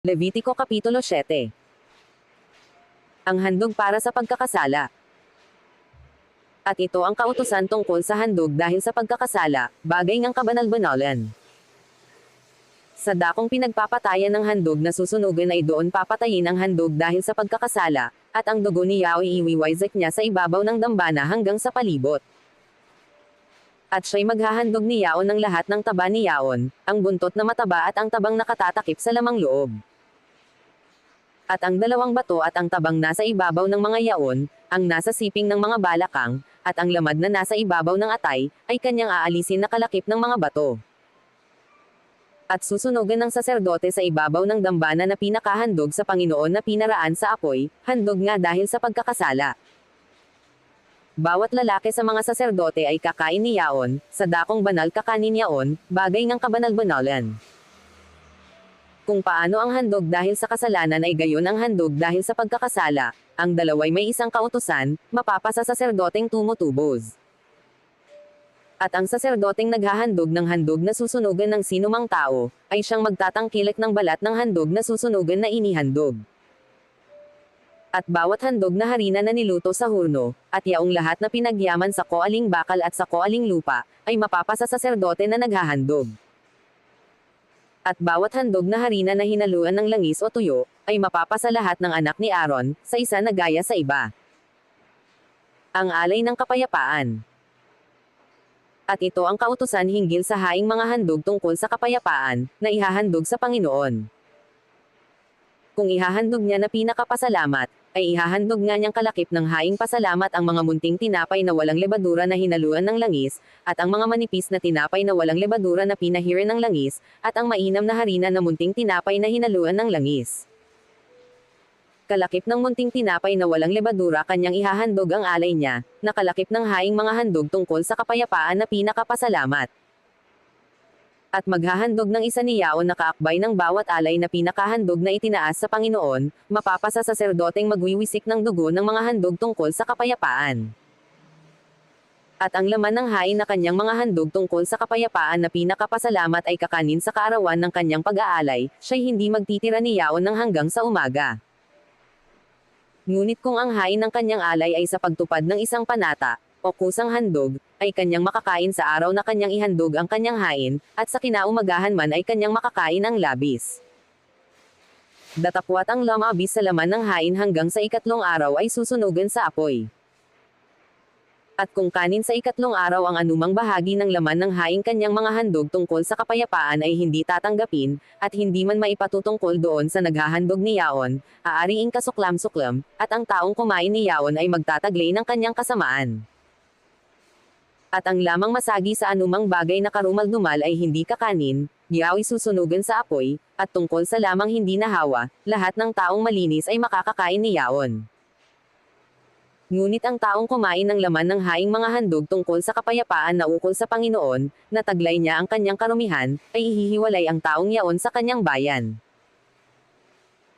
Levitiko Kapitulo 7. Ang handog para sa pagkakasala. At ito ang kautusan tungkol sa handog dahil sa pagkakasala, bagay ngang kabanal-banalan. Sa dakong pinagpapatayan ng handog na susunugan ay doon papatayin ang handog dahil sa pagkakasala, at ang dugo niya o iiwiwayzek niya sa ibabaw ng dambana hanggang sa palibot. At siya'y maghahandog ni Yaon ng lahat ng taba ni Yaon, ang buntot na mataba at ang tabang nakatatakip sa lamang loob. At ang dalawang bato at ang tabang nasa ibabaw ng mga yaon, ang nasa siping ng mga balakang, at ang lamad na nasa ibabaw ng atay, ay kanyang aalisin na kalakip ng mga bato. At susunugan ng saserdote sa ibabaw ng dambana na pinakahandog sa Panginoon na pinaraan sa apoy, handog nga dahil sa pagkakasala. Bawat lalaki sa mga saserdote ay kakain ni Yaon, sa dakong banal kakanin Yaon, bagay ngang kabanal-banalan. Kung paano ang handog dahil sa kasalanan ay gayon ang handog dahil sa pagkakasala, ang dalaway may isang kautusan, mapapasa sa saserdoteng tumutubos. At ang saserdoteng naghahandog ng handog na susunugan ng sinumang tao, ay siyang magtatangkilik ng balat ng handog na susunugan na inihandog. At bawat handog na harina na niluto sa hurno, at yaong lahat na pinagyaman sa koaling bakal at sa koaling lupa, ay mapapasa sa saserdote na naghahandog. At bawat handog na harina na hinaluan ng langis o tuyo, ay mapapasa lahat ng anak ni Aaron, sa isa na gaya sa iba. Ang alay ng kapayapaan. At ito ang kautusan hinggil sa haing mga handog tungkol sa kapayapaan, na ihahandog sa Panginoon. Kung ihahandog niya na pinakapasalamat, ay ihahandog nga niyang kalakip ng haing pasalamat ang mga munting tinapay na walang lebadura na hinaluan ng langis, at ang mga manipis na tinapay na walang lebadura na pinahirin ng langis, at ang mainam na harina na munting tinapay na hinaluan ng langis. Kalakip ng munting tinapay na walang lebadura kanyang ihahandog ang alay niya, na kalakip ng haing mga handog tungkol sa kapayapaan na pinakapasalamat. At maghahandog ng isa ni Yaon na kaakbay ng bawat alay na pinakahandog na itinaas sa Panginoon, mapapasa sa saserdoteng magwiwisik ng dugo ng mga handog tungkol sa kapayapaan. At ang laman ng hain na kanyang mga handog tungkol sa kapayapaan na pinakapasalamat ay kakanin sa kaarawan ng kanyang pag-aalay, siya'y hindi magtitira ni Yaon ng hanggang sa umaga. Ngunit kung ang hain ng kanyang alay ay sa pagtupad ng isang panata, o kusang handog, ay kanyang makakain sa araw na kanyang ihandog ang kanyang hain, at sa kinaumagahan man ay kanyang makakain ang labis. Datapwat ang lamabis sa laman ng hain hanggang sa ikatlong araw ay susunugan sa apoy. At kung kanin sa ikatlong araw ang anumang bahagi ng laman ng haing kanyang mga handog tungkol sa kapayapaan ay hindi tatanggapin, at hindi man maipatutungkol doon sa naghahandog ni Yaon, aariing kasuklam-suklam, at ang taong kumain ni Yaon ay magtataglay ng kanyang kasamaan. At ang lamang masagi sa anumang bagay na karumal-dumal ay hindi kakanin, yao'y susunugan sa apoy, at tungkol sa lamang hindi nahawa, lahat ng taong malinis ay makakakain ni Yaon. Ngunit ang taong kumain ng laman ng haing mga handog tungkol sa kapayapaan na ukol sa Panginoon, na taglay niya ang kanyang karumihan, ay ihihiwalay ang taong yaon sa kanyang bayan.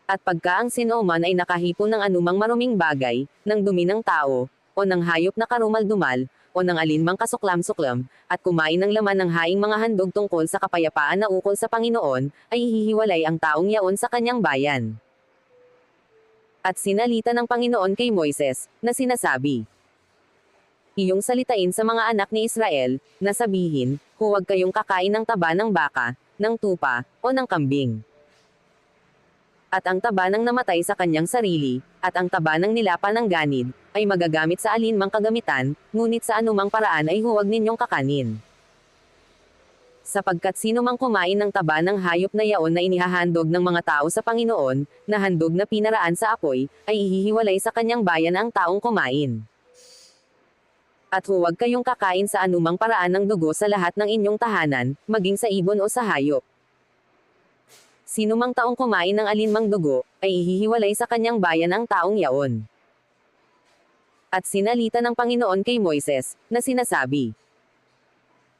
At pagka ang sinoman ay nakahipon ng anumang maruming bagay, ng dumi ng tao, o ng hayop na karumal-dumal, o ng alinmang kasuklam-suklam, at kumain ng laman ng haing mga handog tungkol sa kapayapaan na ukol sa Panginoon, ay hihiwalay ang taong yaon sa kanyang bayan. At sinalita ng Panginoon kay Moises, na sinasabi, iyong salitain sa mga anak ni Israel, na sabihin, huwag kayong kakain ng taba ng baka, ng tupa, o ng kambing. At ang taba ng namatay sa kanyang sarili, at ang taba ng nilapa ng ganid, ay magagamit sa alinmang kagamitan, ngunit sa anumang paraan ay huwag ninyong kakanin. Sapagkat sino mang kumain ng taba ng hayop na yaon na inihahandog ng mga tao sa Panginoon, na handog na pinaraan sa apoy, ay ihihiwalay sa kanyang bayan ang taong kumain. At huwag kayong kakain sa anumang paraan ng dugo sa lahat ng inyong tahanan, maging sa ibon o sa hayop. Sino mang taong kumain ng alinmang dugo, ay ihihiwalay sa kanyang bayan ang taong yaon. At sinalita ng Panginoon kay Moises, na sinasabi,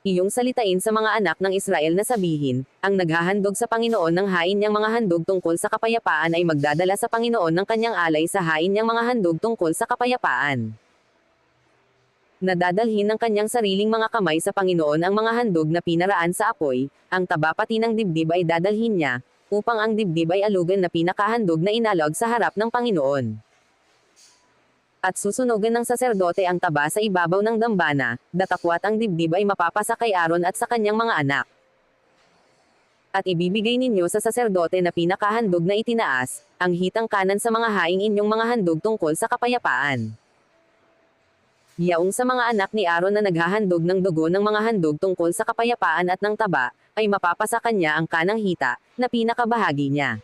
iyong salitain sa mga anak ng Israel na sabihin, ang naghahandog sa Panginoon ng hain niyang mga handog tungkol sa kapayapaan ay magdadala sa Panginoon ng kanyang alay sa hain niyang mga handog tungkol sa kapayapaan. Nadadalhin ng kanyang sariling mga kamay sa Panginoon ang mga handog na pinaraan sa apoy, ang taba pati ng dibdib ay dadalhin niya, upang ang dibdib ay alugan na pinakahandog na inalog sa harap ng Panginoon. At susunugan ng saserdote ang taba sa ibabaw ng dambana, datakwat ang dibdib ay mapapasa kay Aaron at sa kanyang mga anak. At ibibigay ninyo sa saserdote na pinakahandog na itinaas, ang hitang kanan sa mga haing inyong mga handog tungkol sa kapayapaan. Yaong sa mga anak ni Aaron na naghahandog ng dugo ng mga handog tungkol sa kapayapaan at ng taba, ay mapapasa kanya ang kanang hita, na pinakabahagi niya.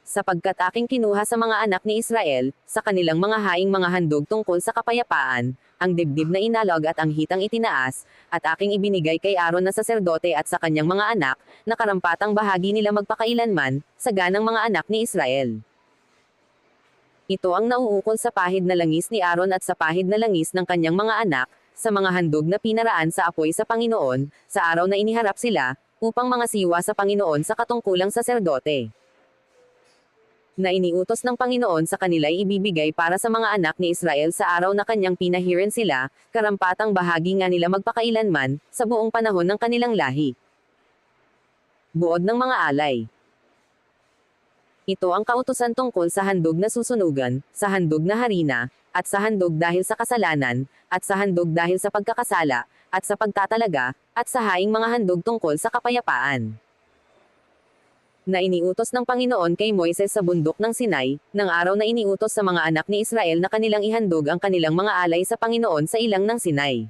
Sapagkat aking kinuha sa mga anak ni Israel, sa kanilang mga haing mga handog tungkol sa kapayapaan, ang dibdib na inalog at ang hitang itinaas, at aking ibinigay kay Aaron na saserdote at sa kanyang mga anak, na karampatang bahagi nila magpakailanman, sa ganang mga anak ni Israel. Ito ang nauukol sa pahid na langis ni Aaron at sa pahid na langis ng kanyang mga anak, sa mga handog na pinaraan sa apoy sa Panginoon, sa araw na iniharap sila, upang mga siwa sa Panginoon sa katungkulang saserdote. Na iniutos ng Panginoon sa kanila'y ibibigay para sa mga anak ni Israel sa araw na kanyang pinahiran sila, karampatang bahagi nga nila magpakailanman, sa buong panahon ng kanilang lahi. Buod ng mga alay. Ito ang kautusan tungkol sa handog na susunugan, sa handog na harina, at sa handog dahil sa kasalanan, at sa handog dahil sa pagkakasala, at sa pagtatalaga, at sa haing mga handog tungkol sa kapayapaan. Na iniutos ng Panginoon kay Moises sa bundok ng Sinai, ng araw na iniutos sa mga anak ni Israel na kanilang ihandog ang kanilang mga alay sa Panginoon sa ilang ng Sinai.